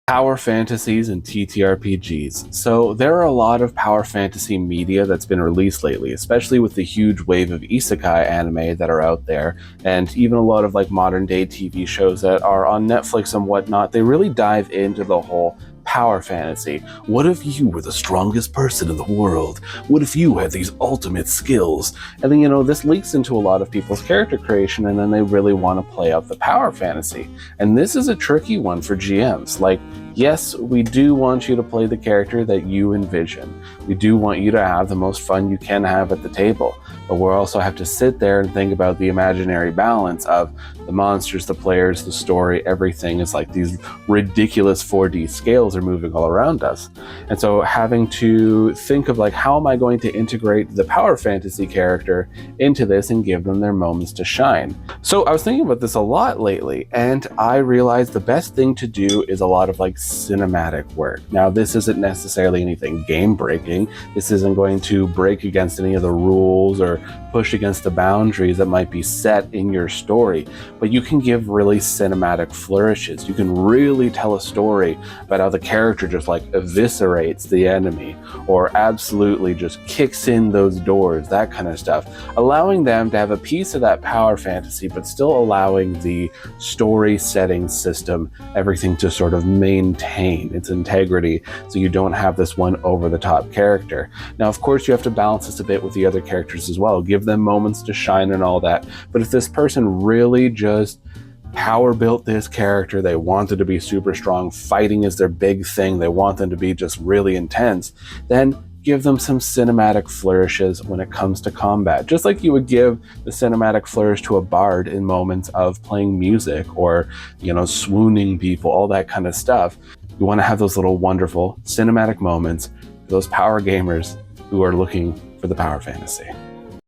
Power Fantasies and TTRPGs. So there are a lot of power fantasy media that's been released lately, especially with the huge wave of isekai anime that are out there, and even a lot of like modern day TV shows that are on Netflix and whatnot. They really dive into the whole power fantasy. What if you were the strongest person in the world? What if you had these ultimate skills? And then, this leaks into a lot of people's character creation, and then they really want to play out the power fantasy. And this is a tricky one for GMs. Like, yes, we do want you to play the character that you envision. We do want you to have the most fun you can have at the table. But we also have to sit there and think about the imaginary balance of the monsters, the players, the story. Everything is like these ridiculous 4D scales are moving all around us. And so having to think of like, how am I going to integrate the power fantasy character into this and give them their moments to shine? So I was thinking about this a lot lately, and I realized the best thing to do is a lot of like cinematic work. Now, this isn't necessarily anything game breaking. This isn't going to break against any of the rules or push against the boundaries that might be set in your story, but you can give really cinematic flourishes. You can really tell a story about how the character just like eviscerates the enemy or absolutely just kicks in those doors, that kind of stuff, allowing them to have a piece of that power fantasy, but still allowing the story setting system, everything to sort of maintain its integrity, so you don't have this one over the top character. Now, of course, you have to balance this a bit with the other characters as well. Give them moments to shine and all that. But if this person really just power built this character, they wanted to be super strong, fighting is their big thing, they want them to be just really intense, then give them some cinematic flourishes when it comes to combat. Just like you would give the cinematic flourish to a bard in moments of playing music or, swooning people, all that kind of stuff. You want to have those little wonderful cinematic moments for those power gamers who are looking for the power fantasy.